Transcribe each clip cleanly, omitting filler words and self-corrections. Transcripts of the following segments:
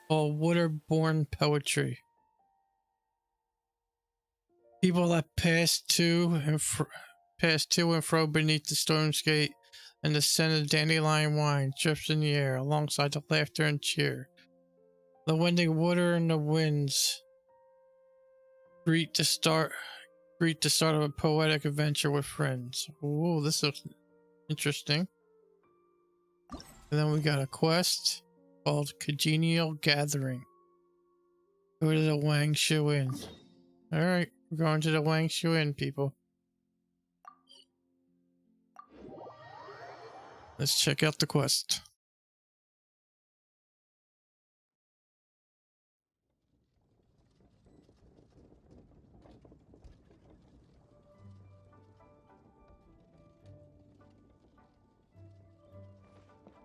called Waterborn Poetry. People that pass to and fro beneath the storm's gate, and the scent of dandelion wine drifts in the air alongside the laughter and cheer. The winding water and the winds greet the start of a poetic adventure with friends. Ooh, this looks interesting. And then we got a quest called Congenial Gathering. Go to the Wangshu Inn. Alright, we're going to the Wangshu Inn, people. Let's check out the quest.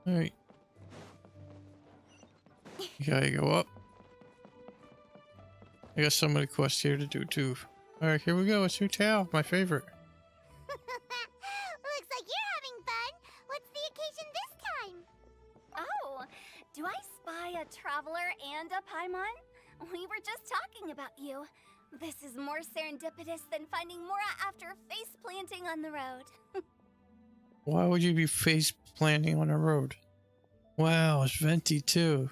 Alright. You gotta go up. I got so many quests here to do too. Alright, here we go. It's Tao, my favorite. Looks like you're having fun. What's the occasion this time? Oh, do I spy a traveler and a paimon? We were just talking about you. This is more serendipitous than finding Mora after face planting on the road. Why would you be face planting on a road? Wow, it's Venti too.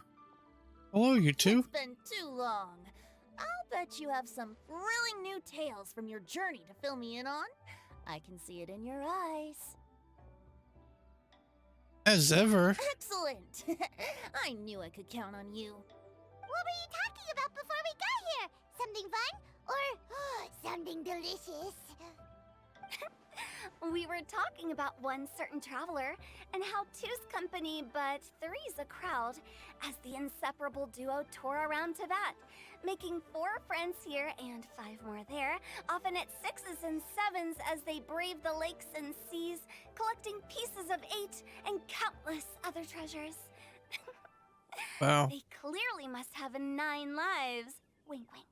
Hello, you two. It's been too long. I'll bet you have some thrilling new tales from your journey to fill me in on. I can see it in your eyes. As ever. Excellent! I knew I could count on you. What were you talking about before we got here? Something fun? Or something delicious? We were talking about one certain traveler, and how two's company, but three's a crowd, as the inseparable duo tore around Tibet, making 4 friends here and 5 more there, often at 6s and 7s as they brave the lakes and seas, collecting pieces of 8 and countless other treasures. Wow. They clearly must have 9 lives. Wink, wink.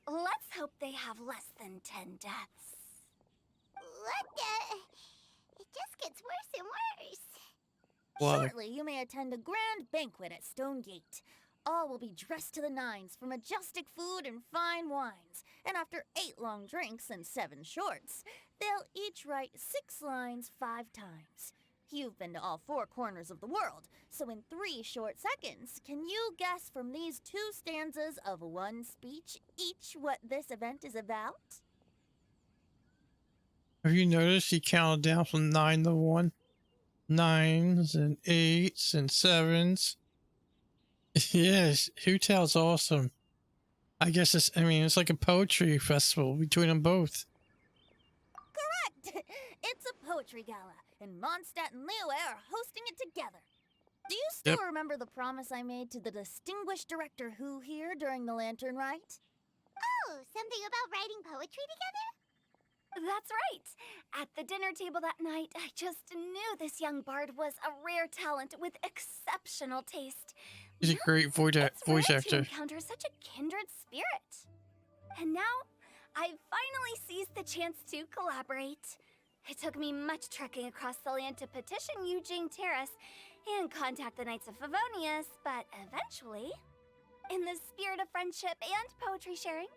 Let's hope they have less than 10 deaths. What the? It just gets worse and worse. Wow. Shortly, you may attend a grand banquet at Stonegate. All will be dressed to the nines for majestic food and fine wines. And after 8 long drinks and 7 shorts, they'll each write 6 lines 5 times. You've been to all 4 corners of the world, so in 3 short seconds, can you guess from these 2 stanzas of 1 speech each what this event is about? Have you noticed he counted down from 9 to 1? 9s and 8s and 7s. Yes, Tao's awesome. I guess it's like a poetry festival between them both. Correct! It's a poetry gala, and Monstadt and Liyue are hosting it together. Do you still remember the promise I made to the distinguished director Who here during the lantern rite? Oh, something about writing poetry together? That's right. At the dinner table that night, I just knew this young bard was a rare talent with exceptional taste. He's a great voice actor. To encounter such a kindred spirit. And now, I've finally seized the chance to collaborate. It took me much trekking across the land to petition Yujing Terrace and contact the Knights of Favonius, but eventually, in the spirit of friendship and poetry sharing,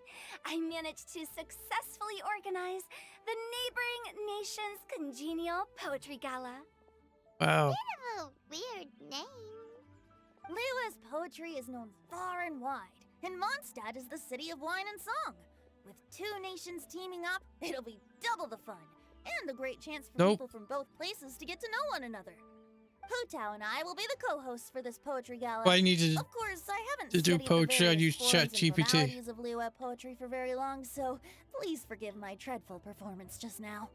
I managed to successfully organize the neighboring nation's congenial poetry gala. Wow. Kind of a weird name. Liyue's poetry is known far and wide, and Monstadt is the city of wine and song. With 2 nations teaming up, it'll be double the fun, and a great chance for people from both places to get to know one another. Tao and I will be the co-hosts for this poetry gala. I needed Of course, I haven't to do studied poetry. I the use various forms and ChatGPT. formalities of Liyue poetry for very long, so please forgive my dreadful performance just now.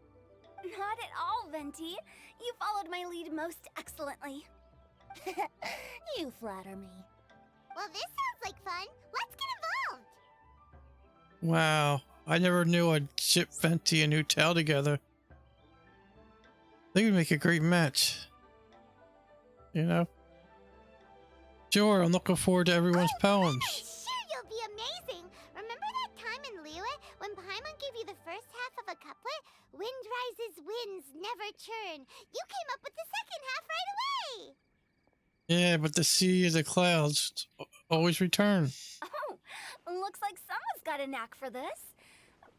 Not at all, Venti. You followed my lead most excellently. You flatter me. Well, this sounds like fun. Let's get involved. Wow. I never knew I'd ship Venti and Tao together. They would make a great match. You know? Sure, I'm looking forward to everyone's poems. Sure, you'll be amazing. Remember that time in Liyue when Paimon gave you the first half of a couplet? Wind rises, winds never churn. You came up with the second half right away. Yeah, but the sea of the clouds always return. Oh, looks like someone's got a knack for this.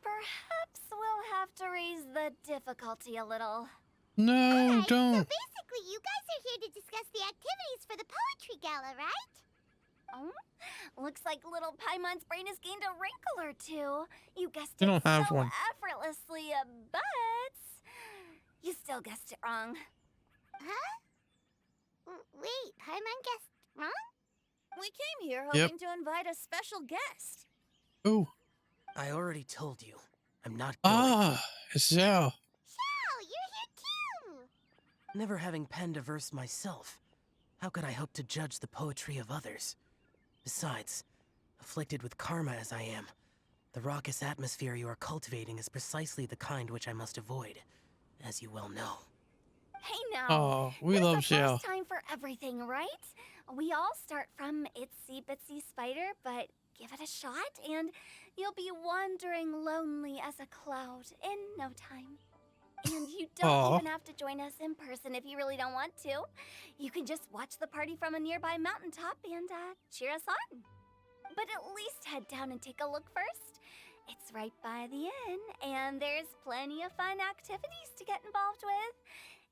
Perhaps we'll have to raise the difficulty a little. No, Alright, so don't. basically you guys are here to discuss the activities for the poetry gala, right? Oh, looks like little Paimon's brain has gained a wrinkle or two. You guessed You it don't have so one. effortlessly, but you still guessed it wrong. Huh? Wait, Paimon guessed wrong? We came here Yep. hoping to invite a special guest. Ooh. I already told you. I'm not going. Ah, Zell. Oh, you're here too! Never having penned a verse myself, how could I hope to judge the poetry of others? Besides, afflicted with karma as I am, the raucous atmosphere you are cultivating is precisely the kind which I must avoid, as you well know. Hey now. Oh, we There's love a Zell. first time for everything, right? We all start from itsy bitsy spider, but give it a shot and you'll be wandering lonely as a cloud in no time. And you don't Aw. even have to join us in person if you really don't want to. You can just watch the party from a nearby mountaintop and cheer us on. But at least head down and take a look first. It's right by the inn, and there's plenty of fun activities to get involved with.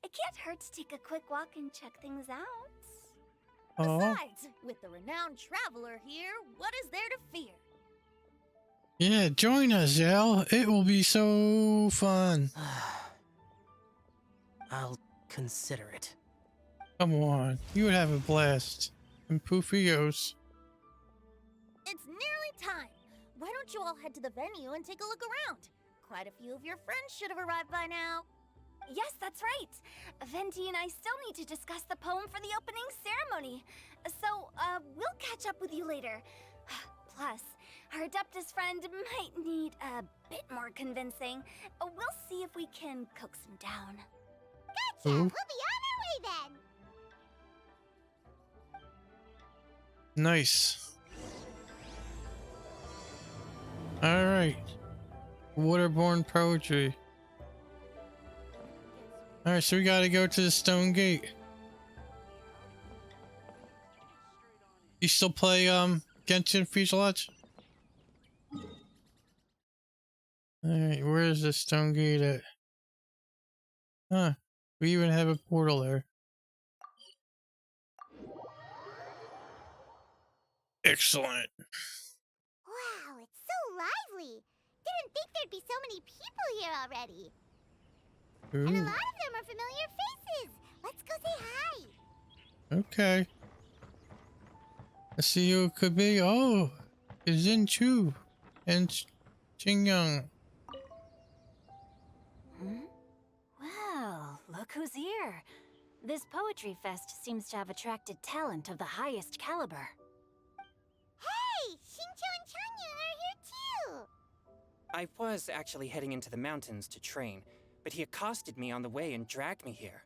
It can't hurt to take a quick walk and check things out. Oh, Besides, with the renowned traveler here, what is there to fear? yeah, join us, Zell. It will be so fun. I'll consider it. Come on, you would have a blast. And Poofios. It's nearly time. Why don't you all head to the venue and take a look around? Quite a few of your friends should have arrived by now. Yes, that's right. Venti and I still need to discuss the poem for the opening ceremony. So, we'll catch up with you later. Plus, our Adeptus friend might need a bit more convincing. We'll see if we can coax him down. Gotcha! Ooh. We'll be on our way then! Nice. Alright. Waterborn Poetry. Alright, so we gotta go to the Stone Gate. You still play Genshin Fuselage? Alright, where is the Stone Gate at? Huh. We even have a portal there. Excellent. Wow, it's so lively! Didn't think there'd be so many people here already. And a Ooh, lot of them are familiar faces. Let's go say hi. okay. Let's see who it could be. Oh, it's Xingqiu and Chongyun. Well, look who's here. This poetry fest seems to have attracted talent of the highest caliber. Hey, Xingqiu and Chongyun are here too. I was actually heading into the mountains to train, but he accosted me on the way and dragged me here.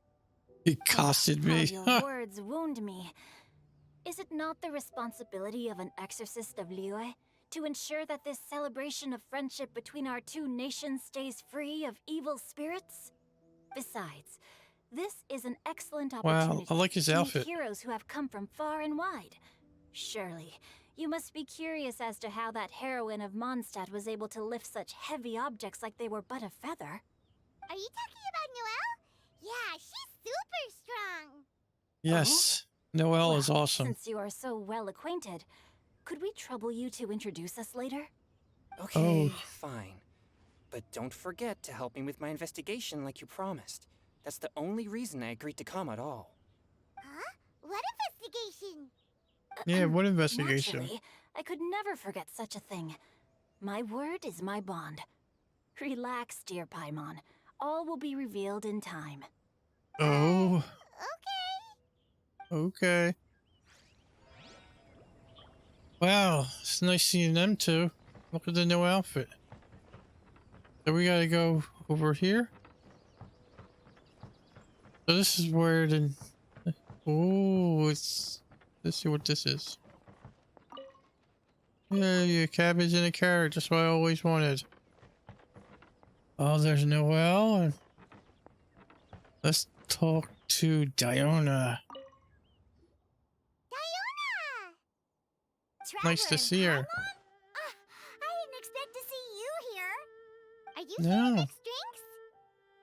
He accosted How me. your words wound me. Is it not the responsibility of an exorcist of Liyue to ensure that this celebration of friendship between our two nations stays free of evil spirits? Besides, this is an excellent opportunity I like his to meet outfit. heroes who have come from far and wide. Surely, you must be curious as to how that heroine of Monstadt was able to lift such heavy objects like they were but a feather. Are you talking about Noelle? Yeah, she's super strong. Yes, Noelle is Well, awesome. Since you are so well acquainted, could we trouble you to introduce us later? Okay, Oh. fine. But don't forget to help me with my investigation like you promised. That's the only reason I agreed to come at all. Huh? What investigation? Yeah, what investigation? Naturally, I could never forget such a thing. My word is my bond. Relax, dear Paimon. All will be revealed in time. Oh, Okay. okay. Wow, it's nice seeing them too. Look at the new outfit. So we gotta go over here. So this is where the... Oh, it's... Let's see what this is. Yeah, yeah, cabbage and a carrot. Just what I always wanted. Oh, there's Noelle. And let's talk to Diona. Diona! traveler Nice to in see her. Paimon? I didn't expect to see you here. Are you No. here to mix drinks?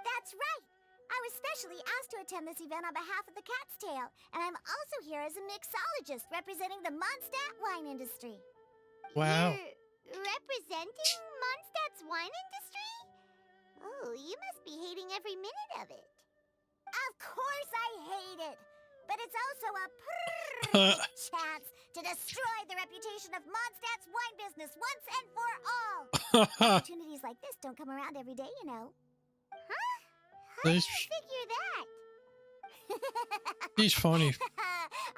That's right. I was specially asked to attend this event on behalf of the Cat's Tail, and I'm also here as a mixologist representing the Monstadt wine industry. Wow. You're representing Mondstadt's wine industry? Oh, you must be hating every minute of it. Of course I hate it! But it's also a perfect chance to destroy the reputation of Mondstadt's wine business once and for all! Opportunities like this don't come around every day, you know. Huh? How did you figure that? He's funny.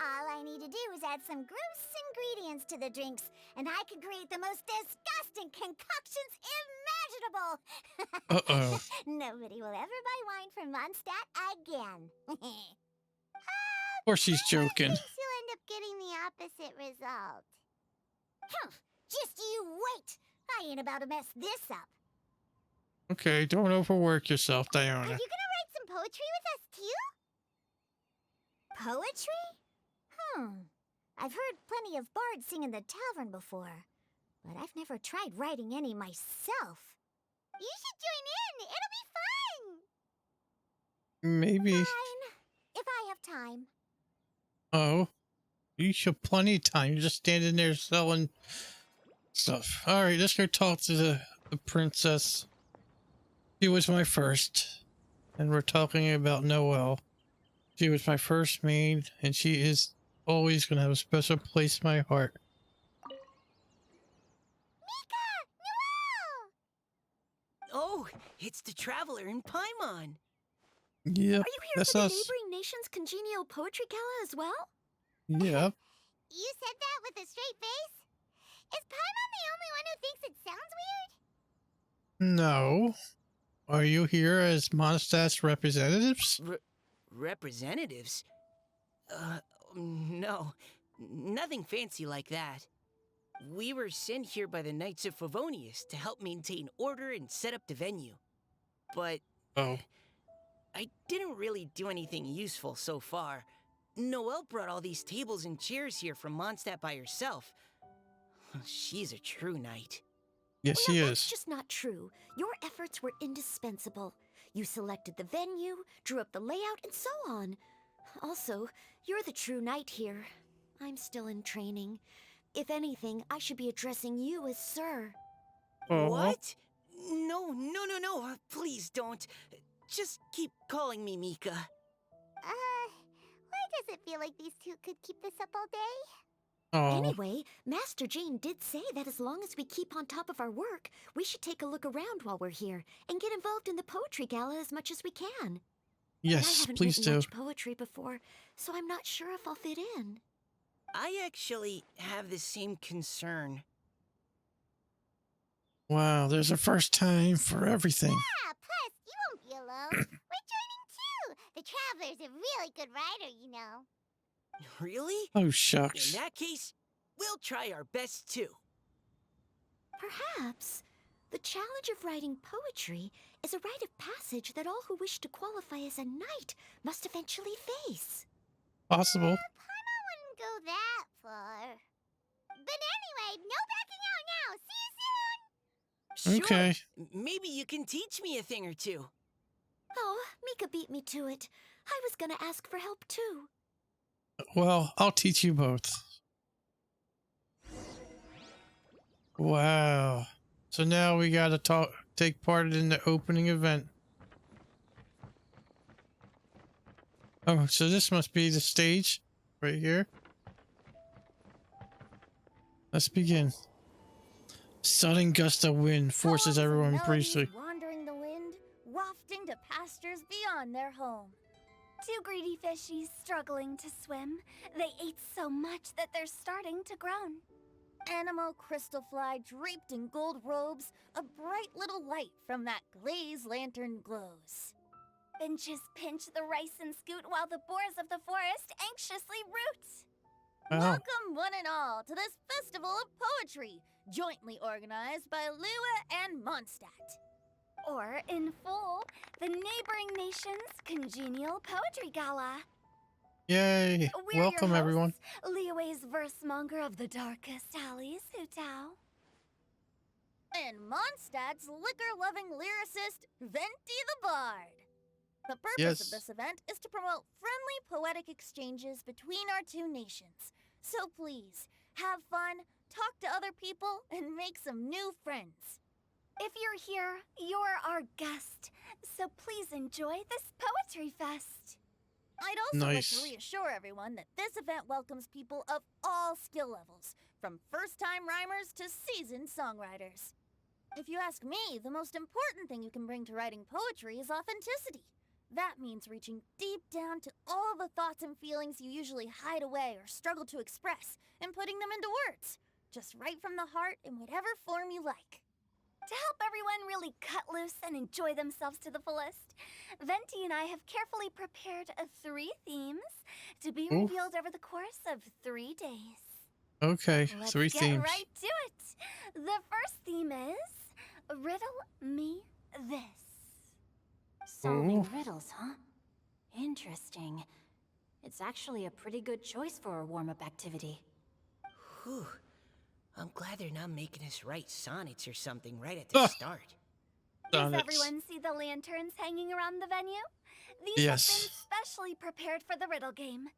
All I need to do is add some gross ingredients to the drinks, and I can create the most disgusting concoctions imaginable! Uh-oh. Nobody will ever buy wine from Mondstadt again. Of course he's joking. You'll end up getting the opposite result. Just you wait! I ain't about to mess this up. Okay, don't overwork yourself, Are Diona. you gonna write some poetry with us too? Poetry? I've heard plenty of bards sing in the tavern before, but I've never tried writing any myself. You should join in. It'll be fun. Maybe. Fine, if I have time. Oh. You should plenty of time. You're just standing there selling stuff. Alright, let's go talk to the princess. She was my first. And we're talking about Noelle. She was my first maid, and she is always going to have a special place in my heart. Mika! Noelle! Oh, it's the traveler in Paimon. Yep, Are you here that's for the us. neighboring nation's congenial poetry gala as well? Yep. You said that with a straight face? Is Paimon the only one who thinks it sounds weird? No. Are you here as Monstadt's representatives? Representatives? No. Nothing fancy like that. We were sent here by the Knights of Favonius to help maintain order and set up the venue. But Oh. I didn't really do anything useful so far. Noelle brought all these tables and chairs here from Mondstadt by herself. She's a true knight. Yes, Well, she now, that's is. just not true. Your efforts were indispensable. You selected the venue, drew up the layout, and so on. Also, you're the true knight here. I'm still in training. If anything, I should be addressing you as Sir. Oh. What? No. Please don't. Just keep calling me Mika. Why does it feel like these two could keep this up all day? Oh. Anyway, Master Jane did say that as long as we keep on top of our work, we should take a look around while we're here and get involved in the poetry gala as much as we can. And I Yes, haven't please written do. much poetry before, so I'm not sure if I'll fit in. I actually have the same concern. Wow, there's a first time for everything. Yeah, plus, you won't be alone. We're joining too. The Traveler's a really good writer, you know. Really? Oh, In shucks. that case, we'll try our best too. Perhaps the challenge of writing poetry is a rite of passage that all who wish to qualify as a knight must eventually face. Possible. Paimon wouldn't go that far. But anyway, no backing out now. See you soon. Sure. Okay. Maybe you can teach me a thing or two. Oh, Mika beat me to it. I was gonna ask for help too. Well, I'll teach you both. Wow. So now we gotta take part in the opening event. Oh, so this must be the stage right here. Let's begin. Sudden gust of wind forces Poems and everyone melodies briefly. wandering the wind, wafting to pastures beyond their home. Two greedy fishies struggling to swim. They ate so much that they're starting to groan. Animal crystal fly draped in gold robes, a bright little light from that glazed lantern glows. Finches pinch the rice and scoot while the boars of the forest anxiously root. Wow. Welcome one and all to this festival of poetry, jointly organized by Liyue and Monstadt. Or, in full, the neighboring nation's congenial poetry gala. Yay. We're Welcome, your everyone. hosts, Liyue's verse monger of the darkest alleys, Hutao. And Mondstadt's liquor-loving lyricist, Venti the Bard. The purpose of this event is to promote friendly poetic exchanges between our two nations. So please, have fun, talk to other people, and make some new friends. If you're here, you're our guest, so please enjoy this poetry fest. I'd also like Nice. to reassure everyone that this event welcomes people of all skill levels, from first-time rhymers to seasoned songwriters. If you ask me, the most important thing you can bring to writing poetry is authenticity. That means reaching deep down to all the thoughts and feelings you usually hide away or struggle to express, and putting them into words. Just right from the heart in whatever form you like. To help everyone really cut loose and enjoy themselves to the fullest, Venti and I have carefully prepared 3 themes to be Ooh. revealed over the course of 3 days. Okay, Let's 3 get themes. right to it. The first theme is Riddle Me This. Solving Ooh. riddles, huh? Interesting. It's actually a pretty good choice for a warm-up activity. Whew. I'm glad they're not making us write sonnets or something right at Ah. the start. Does Sonnets. everyone see the lanterns hanging around the venue? These Yes. have been specially prepared for the riddle game.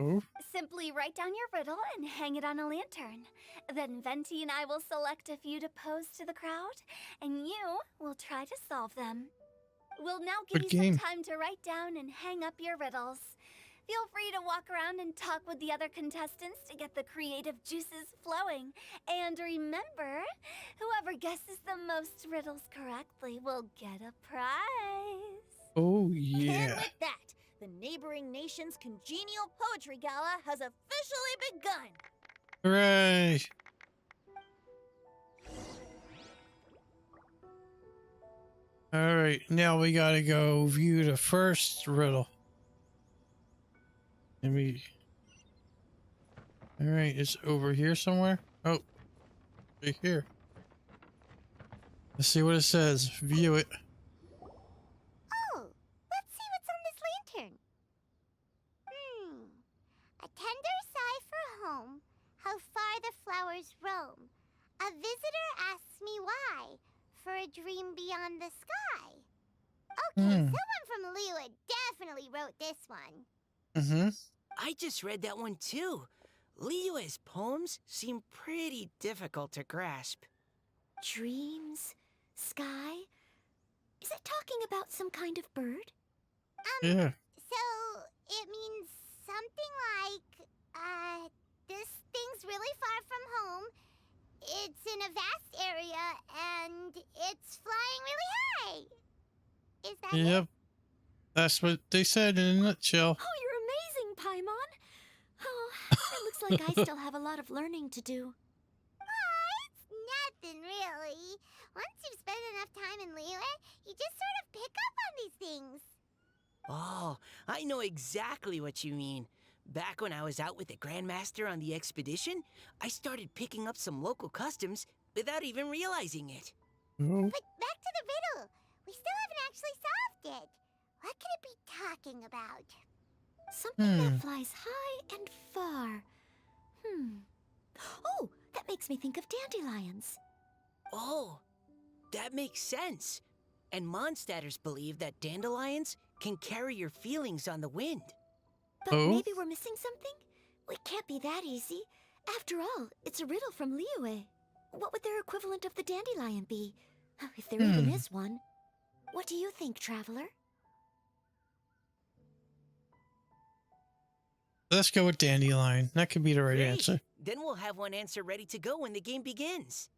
Ooh. Simply write down your riddle and hang it on a lantern. Then Venti and I will select a few to pose to the crowd, and you will try to solve them. We'll now give Good you game. some time to write down and hang up your riddles. Feel free to walk around and talk with the other contestants to get the creative juices flowing. And remember, whoever guesses the most riddles correctly will get a prize. Oh, And yeah. with that, the neighboring nation's congenial poetry gala has officially begun. Hooray. Alright, now we gotta go view the first riddle. Let me... Alright, it's over here somewhere? Oh, right here. Let's see what it says. View it. Oh, let's see what's on this lantern. A tender sigh for home, how far the flowers roam. A visitor asks me why, for a dream beyond the sky. Okay, someone from Liyue definitely wrote this one. Mm-hmm. I just read that one too. Liyue's poems seem pretty difficult to grasp. Dreams? Sky? Is it talking about some kind of bird? Yeah. So, it means something like, this thing's really far from home. It's in a vast area, and it's flying really high. Is that it? Yep. That's what they said in a nutshell. Oh, you're amazing, Paimon! Oh, it looks like I still have a lot of learning to do. It's nothing, really. Once you've spent enough time in Liyue, you just sort of pick up on these things. Oh, I know exactly what you mean. Back when I was out with the Grandmaster on the expedition, I started picking up some local customs without even realizing it. Oh. But back to the riddle. We still haven't actually solved it. What could it be talking about? Something that flies high and far. Oh, that makes me think of dandelions. Oh, that makes sense. And Mondstadters believe that dandelions can carry your feelings on the wind. But Oh? maybe we're missing something? It can't be that easy. After all, it's a riddle from Liyue. What would their equivalent of the dandelion be? If there even is one. What do you think, Traveler? Let's go with dandelion. That could be the right Great. answer. Then we'll have one answer ready to go when the game begins.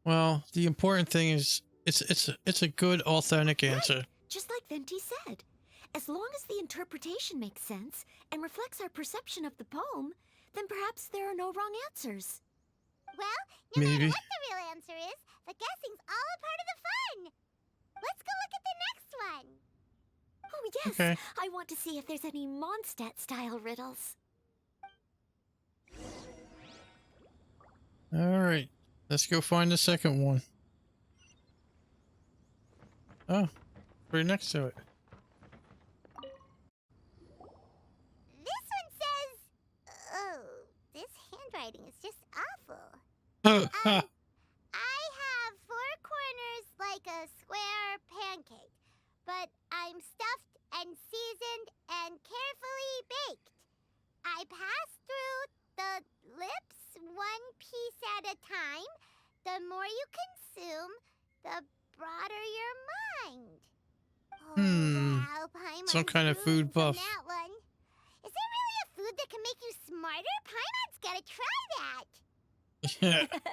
Well, the important thing is it's a good authentic answer. Just like Venti said. As long as the interpretation makes sense and reflects our perception of the poem, then perhaps there are no wrong answers. Well, no matter Maybe. what the real answer is, the guessing's all a part of the fun. Let's go look at the next one. Oh, yes. Okay. I want to see if there's any Mondstadt-style riddles. All right. Let's go find the second one. Oh, right next to it. This one says... Oh, this writing is just awful. Oh, I have 4 corners like a square pancake, but I'm stuffed and seasoned and carefully baked. I pass through the lips one piece at a time. The more you consume, the broader your mind. Wow, Paimon's some kind of food ruined from buff. that one. Is there really a food that can make you smarter? Paimon's gotta try that.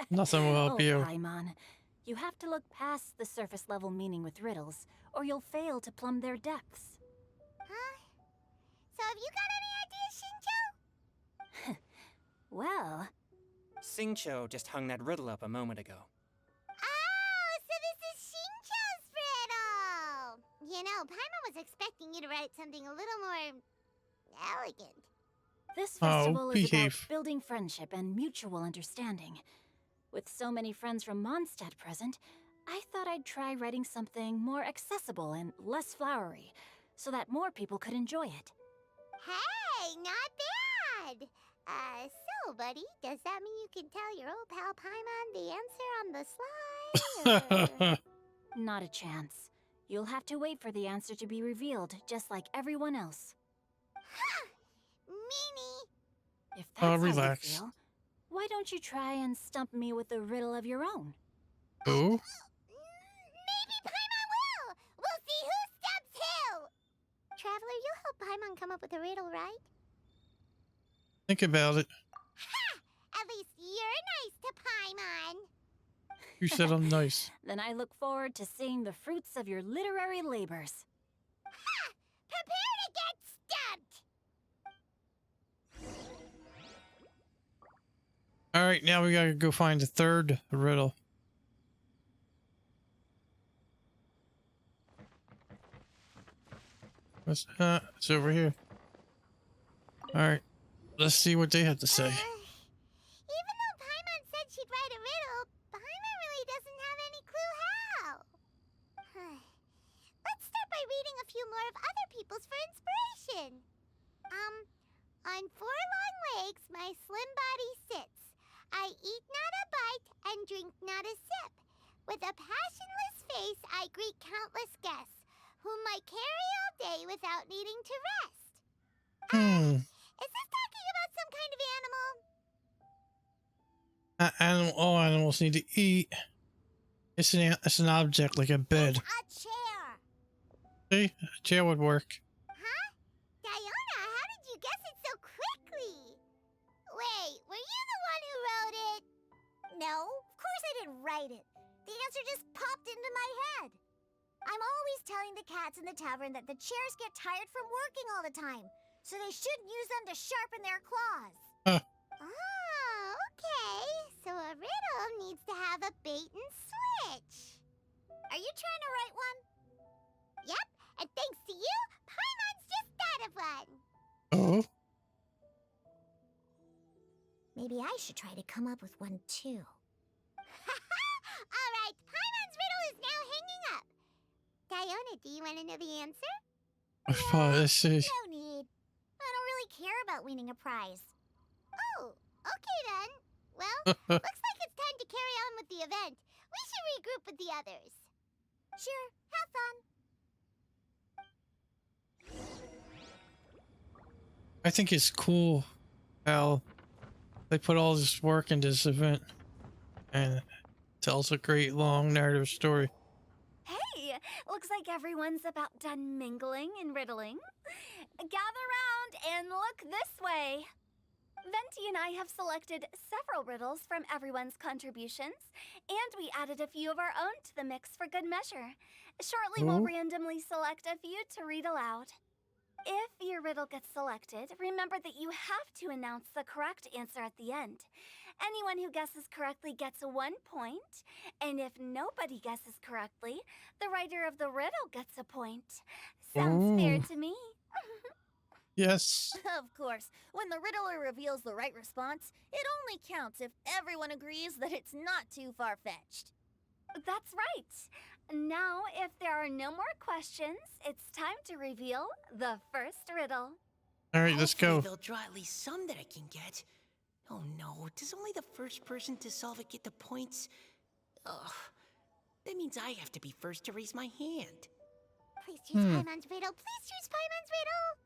Nothing will help oh, you. Paimon, you have to look past the surface level meaning with riddles, or you'll fail to plumb their depths. Huh? So have you got any ideas, Xingqiu? Well, Xingqiu just hung that riddle up a moment ago. Oh, so this is Xingqiu's riddle! You know, Paimon was expecting you to write something a little more elegant. this Oh, festival is about behave. building friendship and mutual understanding. With so many friends from Mondstadt present, I thought I'd try writing something more accessible and less flowery, so that more people could enjoy it. Hey, not bad! So, buddy, does that mean you can tell your old pal Paimon the answer on the slide? Or... Not a chance. You'll have to wait for the answer to be revealed, just like everyone else. Meanie! If that's how you relax. feel, why don't you try and stump me with a riddle of your own? Oh? Maybe Paimon will! We'll see who stumps who! Traveler, you'll help Paimon come up with a riddle, right? Think about it. Ha! At least you're nice to Paimon! You said I'm nice. Then I look forward to seeing the fruits of your literary labors. Ha! Prepare to get stumped! Alright, now we gotta go find the third riddle. It's over here. Alright, let's see what they have to say. Even though Paimon said she'd write a riddle, Paimon really doesn't have any clue how. Let's start by reading a few more of other people's for inspiration. On 4 long legs my slim body sits. I eat not a bite and drink not a sip. With a passionless face I greet countless guests, whom I carry all day without needing to rest. Is this talking about some kind of animal? All animals need to eat. It's an object like a bed. A chair. See? A chair would work. Huh? Diona, how did you guess it so quickly? Wait, were you the one who wrote it? No, of course I didn't write it. The answer just popped into my head. I'm always telling the cats in the tavern that the chairs get tired from working all the time, so they shouldn't use them to sharpen their claws. Oh, okay. So a riddle needs to have a bait and switch. Are you trying to write one? Yep, and thanks to you, Paimon's just thought of one. Oh? Maybe I should try to come up with one too. All right, Paimon's riddle is now hanging up. Diona, do you want to know the answer? Let's see. No need. I don't really care about winning a prize. Oh, okay then. Well, looks like it's time to carry on with the event. We should regroup with the others. Sure, have fun. I think it's cool how they put all this work into this event and it tells a great long narrative story. Hey, looks like everyone's about done mingling and riddling. Gather round and look this way. Venti and I have selected several riddles from everyone's contributions, and we added a few of our own to the mix for good measure. Shortly, we'll randomly select a few to read aloud. If your riddle gets selected, remember that you have to announce the correct answer at the end. Anyone who guesses correctly gets 1 point, and if nobody guesses correctly, the writer of the riddle gets a point. Sounds fair to me. Yes. Of course, when the riddler reveals the right response, it only counts if everyone agrees that it's not too far-fetched. That's right. Now, if there are no more questions, it's time to reveal the first riddle. All right, let's go. They'll draw at least some that I can get. Oh no, does only the first person to solve it get the points? Ugh. That means I have to be first to raise my hand. Please choose Paimon's riddle. Please choose Paimon's riddle.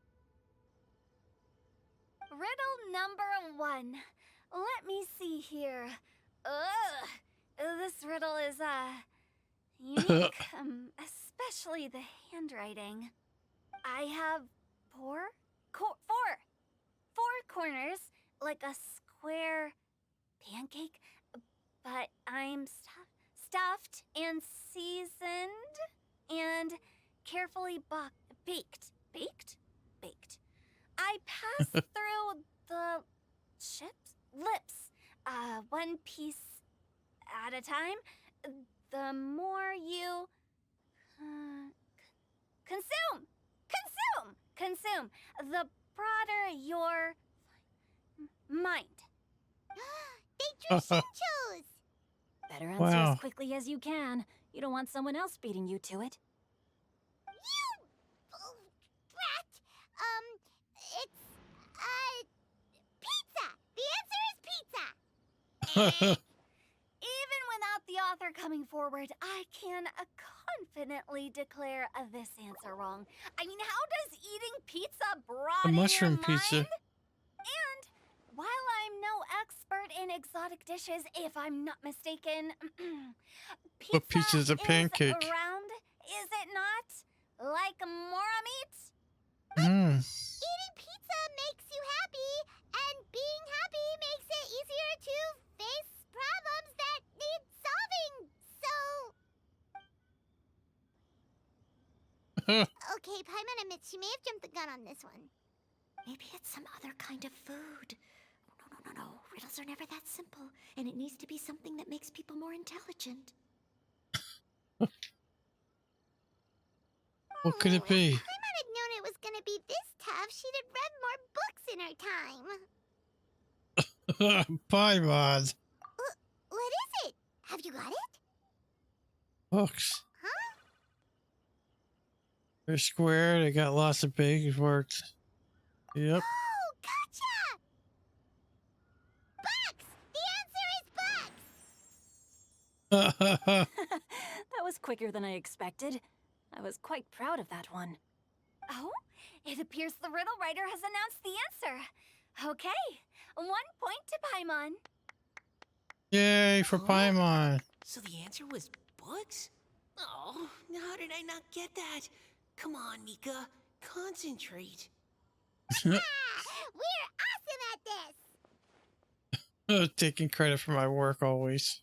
Riddle number 1. Let me see here. Ugh. This riddle is, unique, especially the handwriting. I have four corners, like a square pancake, but I'm stuffed and seasoned and carefully baked. I pass through the lips, one piece at a time. The more you consume, the broader your mind. They drew Xingqiu's. Better answer Wow. as quickly as you can. You don't want someone else beating you to it. You brat. It's pizza. The answer is pizza. Even without the author coming forward, I can confidently declare this answer wrong. I mean, how does eating pizza A broaden mushroom your pizza. mind? And while I'm no expert in exotic dishes, if I'm not mistaken, What pizza is a is pancake? round, is it not? Like mora meat? Eating pizza makes you happy, and being happy makes it easier to face problems that need solving. So, okay, Paimon admits she may have jumped the gun on this one. Maybe it's some other kind of food. No. Riddles are never that simple, and it needs to be something that makes people more intelligent. What could it be? If Paimon had known it was gonna be this tough, she'd have read more books in her time. Paimon. What is it? Have you got it? Books. Huh? They're square. They got lots of pages worked. Yep. Oh, gotcha! Books! The answer is books! That was quicker than I expected. I was quite proud of that one. Oh, it appears the riddle writer has announced the answer. Okay, 1 point to Paimon. Yay for Paimon. So the answer was books? Oh, how did I not get that? Come on, Mika, concentrate. We're awesome at this! Taking credit for my work always.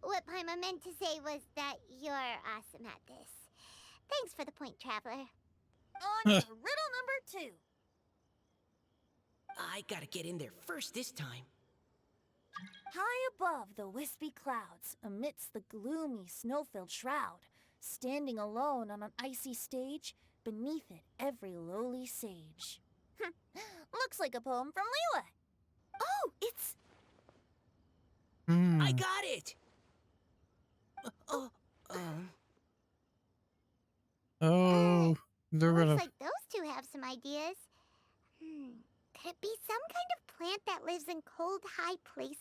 What Paimon meant to say was that you're awesome at this. Thanks for the point, Traveler. On to riddle number 2. I gotta get in there first this time. High above the wispy clouds, amidst the gloomy snow-filled shroud, standing alone on an icy stage, beneath it every lowly sage. Looks like a poem from Liyue. Oh, it's... I got it! Oh, they're Looks gonna. like those two have some ideas. Could it be some kind of plant that lives in cold, high places?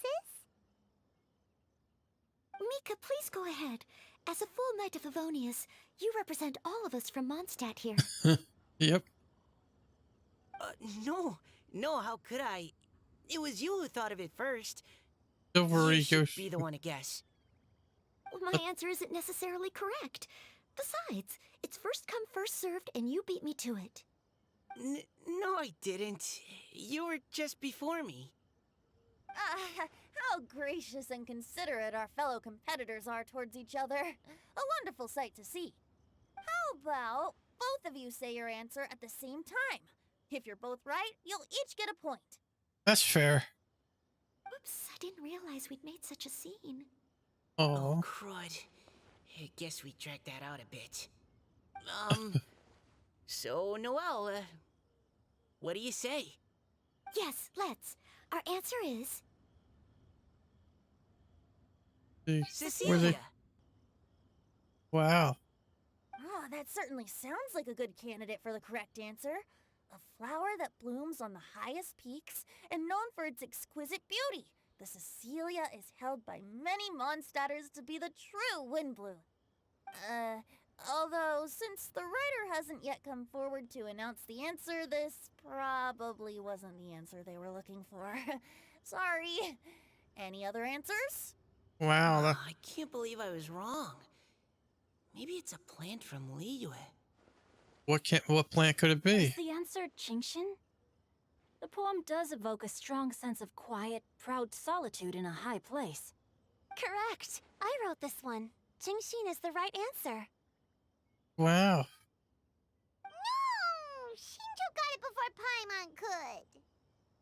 Mika, please go ahead. As a full Knight of Favonius, you represent all of us from Monstadt here. Yep. No, how could I? It was you who thought of it first. Silvery You should goes. be the one to guess. Well, my answer isn't necessarily correct. Besides, it's first come, first served, and you beat me to it. No, I didn't. You were just before me. How gracious and considerate our fellow competitors are towards each other. A wonderful sight to see. How about both of you say your answer at the same time? If you're both right, you'll each get a point. That's fair. Oops, I didn't realize we'd made such a scene. Oh. Crud. I guess we dragged that out a bit. So, Noelle, what do you say? Yes, let's. Our answer is... Cecilia! Wow. Oh, that certainly sounds like a good candidate for the correct answer. A flower that blooms on the highest peaks and known for its exquisite beauty. The Cecilia is held by many Mondstadters to be the true Windblue. Although, since the writer hasn't yet come forward to announce the answer, this probably wasn't the answer they were looking for. Sorry. Any other answers? Wow. I can't believe I was wrong. Maybe it's a plant from Liyue. What plant could it be? Is the answer Xingqiu? The poem does evoke a strong sense of quiet, proud solitude in a high place. Correct. I wrote this one. Xingqiu is the right answer. Wow. No! Xingqiu got it before Paimon could.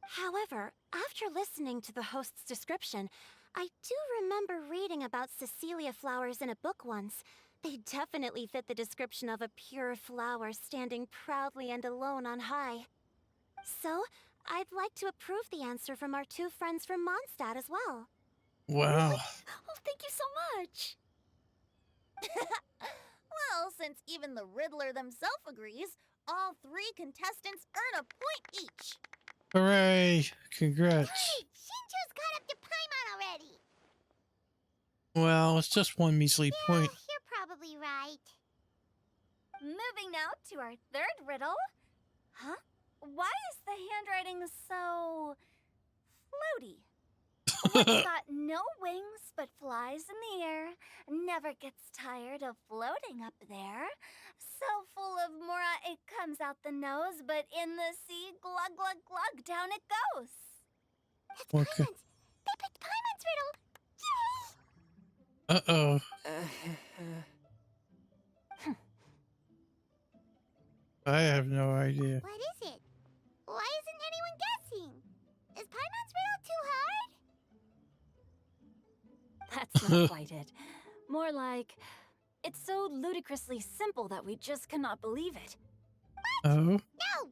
However, after listening to the host's description, I do remember reading about Cecilia flowers in a book once. They definitely fit the description of a pure flower standing proudly and alone on high. So, I'd like to approve the answer from our two friends from Mondstadt as well. Wow. Oh, thank you so much! Well, since even the Riddler themselves agrees, all three contestants earn a point each. Hooray. Congrats. Hey, Xingqiu's caught up to Paimon already. Well, it's just one measly point. You're probably right. Moving now to our third riddle. Huh? Why is the handwriting so floaty? What's got no wings but flies in the air, never gets tired of floating up there. So full of mora it comes out the nose, but in the sea, glug glug glug, down it goes. That's Okay. Paimon's. They picked Paimon's riddle. Yay! Uh-oh. I have no idea. What is it? Why isn't anyone guessing? Is Paimon's riddle too hard? That's not quite it. More like, it's so ludicrously simple that we just cannot believe it. Oh? No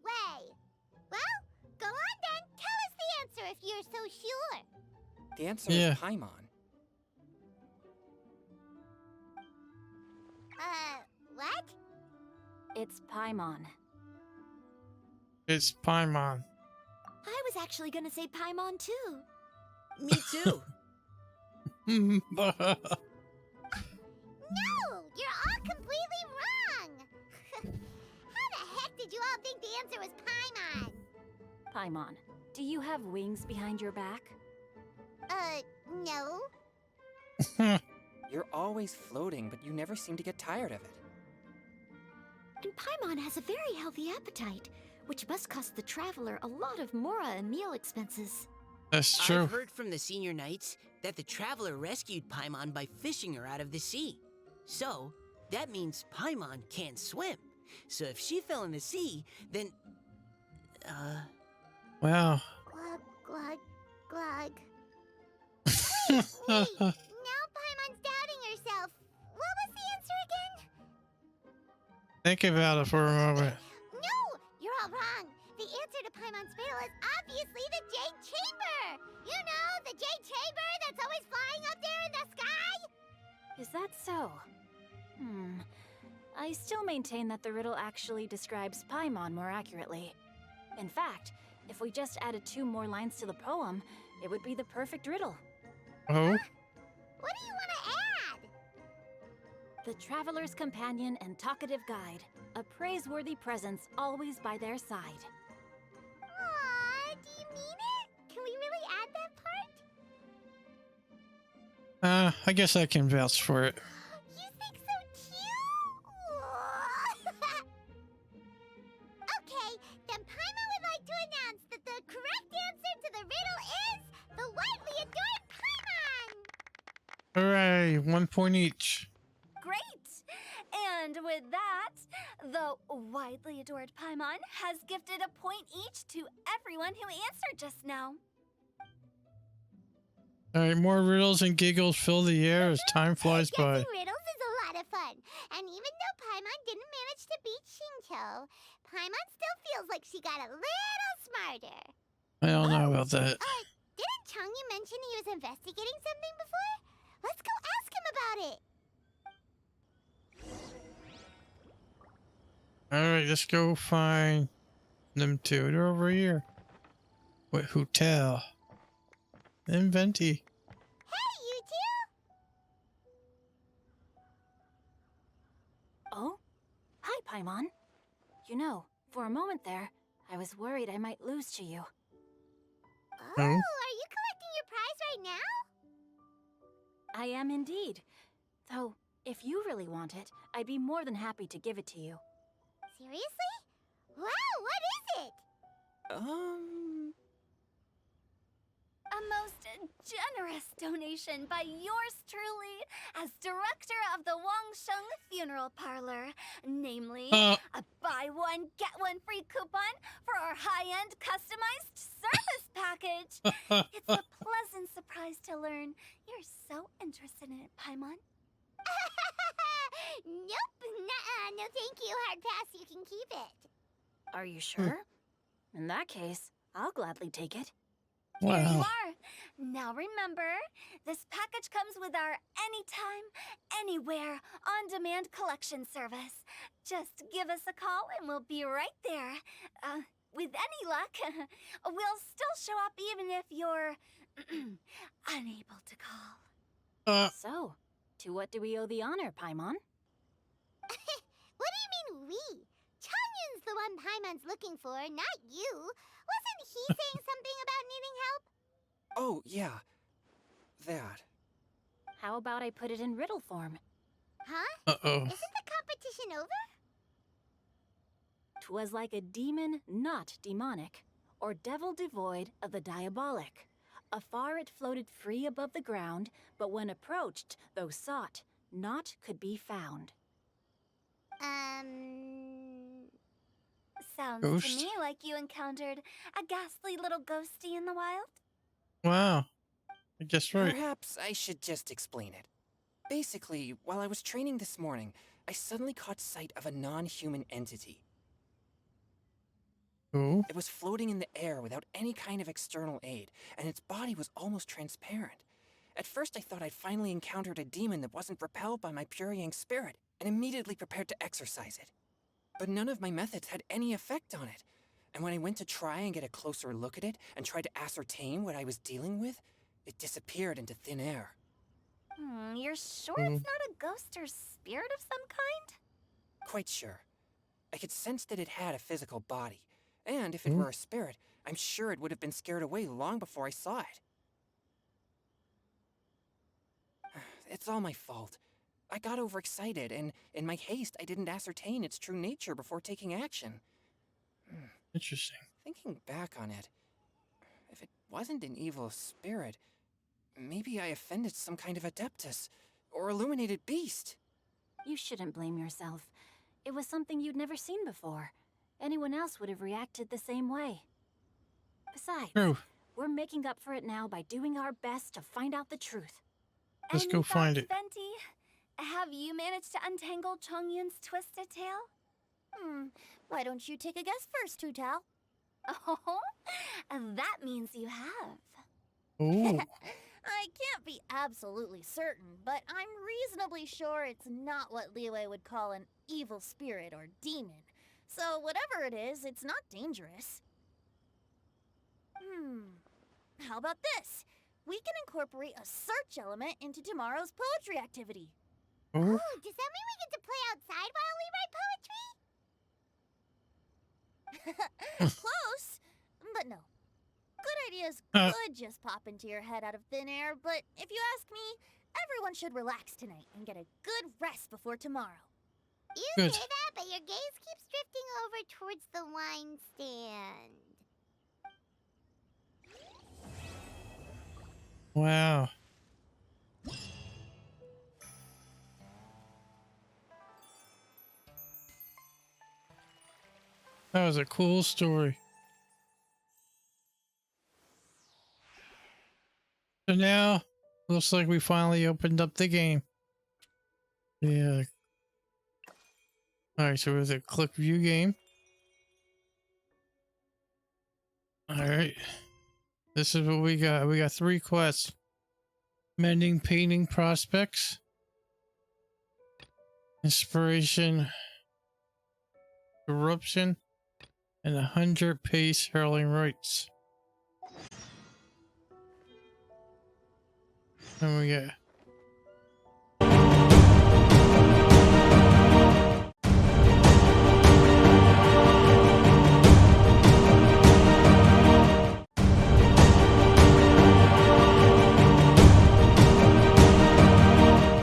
way! Well, go on then. Tell us the answer if you're so sure. The answer Yeah. is Paimon. What? It's Paimon. It's Paimon. I was actually gonna say Paimon too. Me too. No! You're all completely wrong! How the heck did you all think the answer was Paimon? Paimon, do you have wings behind your back? No. You're always floating, but you never seem to get tired of it. And Paimon has a very healthy appetite, which must cost the traveler a lot of mora and meal expenses. That's true. I've heard from the senior knights that the traveler rescued Paimon by fishing her out of the sea. So, that means Paimon can't swim. So if she fell in the sea, then... Wow. Glug, glug, glug. Wait! Now Paimon's doubting herself. What was the answer again? Think about it for a moment. No! You're all wrong. The answer to Paimon's riddle is obviously the Jade Chamber! You know, the Jade Chamber that's always flying up there in the sky? Is that so? I still maintain that the riddle actually describes Paimon more accurately. In fact, if we just added 2 more lines to the poem, it would be the perfect riddle. Oh? What do you want to add? The traveler's companion and talkative guide, a praiseworthy presence always by their side. Aw, do you mean it? Can we really add that part? I guess I can vouch for it. You think so too? Okay, then Paimon would like to announce that the correct answer to the riddle is the widely adored Paimon! Hooray. 1 point each. Great! And with that, the widely adored Paimon has gifted a point each to everyone who answered just now. Alright, more riddles and giggles fill the air as time flies by. Guessing riddles is a lot of fun. And even though Paimon didn't manage to beat Xingqiu, Paimon still feels like she got a little smarter. I don't know about that. Didn't Chongyun mention he was investigating something before? Let's go ask him about it. Alright, let's go find them two. They're over here. What hotel? And Venti. Hey, you two! Oh? Hi, Paimon. You know, for a moment there, I was worried I might lose to you. Oh, are you collecting your prize right now? I am indeed. Though, if you really want it, I'd be more than happy to give it to you. Seriously? Wow, what is it? A most generous donation by yours truly as director of the Wangsheng Funeral Parlor. Namely, a buy one, get one free coupon for our high-end customized service package. It's a pleasant surprise to learn you're so interested in it, Paimon. Nope, nuh-uh, no thank you, hard pass, you can keep it. Are you sure? In that case, I'll gladly take it. Here you Wow. are. Now remember, this package comes with our anytime, anywhere, on-demand collection service. Just give us a call and we'll be right there. With any luck, we'll still show up even if you're unable to call. So, to what do we owe the honor, Paimon? What do you mean we? Chongyun's the one Paimon's looking for, not you. Wasn't he saying something about needing help? Oh, yeah. That. How about I put it in riddle form? Huh? Uh-oh. Isn't the competition over? 'Twas like a demon not demonic, or devil devoid of the diabolic. Afar it floated free above the ground, but when approached, though sought, naught could be found. Sounds Ghost? to me like you encountered a ghastly little ghosty in the wild. Wow. I guess right. Perhaps I should just explain it. Basically, while I was training this morning, I suddenly caught sight of a non-human entity. Cool. It was floating in the air without any kind of external aid, and its body was almost transparent. At first I thought I'd finally encountered a demon that wasn't repelled by my pure yang spirit, and immediately prepared to exorcise it. But none of my methods had any effect on it, and when I went to try and get a closer look at it and tried to ascertain what I was dealing with, it disappeared into thin air. You're sure it's not a ghost or spirit of some kind? Quite sure. I could sense that it had a physical body, and if it were a spirit, I'm sure it would have been scared away long before I saw it. It's all my fault. I got overexcited, and in my haste, I didn't ascertain its true nature before taking action. Interesting. Thinking back on it, if it wasn't an evil spirit, maybe I offended some kind of adeptus, or illuminated beast. You shouldn't blame yourself. It was something you'd never seen before. Anyone else would have reacted the same way. Besides, True. we're making up for it now by doing our best to find out the truth. Let's And go in find fact, it. Venti, have you managed to untangle Chongyun's twisted tail? Why don't you take a guess first, Tutal? Oh, that means you have. Oh. I can't be absolutely certain, but I'm reasonably sure it's not what Liyue would call an evil spirit or demon. So whatever it is, it's not dangerous. How about this? We can incorporate a search element into tomorrow's poetry activity. Oh. Oh, does that mean we get to play outside while we write poetry? Close, but no. Good ideas could just pop into your head out of thin air, but if you ask me, everyone should relax tonight and get a good rest before tomorrow. You Good. say that, but your gaze keeps drifting over towards the wine stand. Wow. That was a cool story. So now, looks like we finally opened up the game. Yeah. Alright, so there's a click view game. Alright. This is what we got. We got 3 quests. Mending painting prospects. Inspiration. Corruption. and 100 pace hurling rights. And we get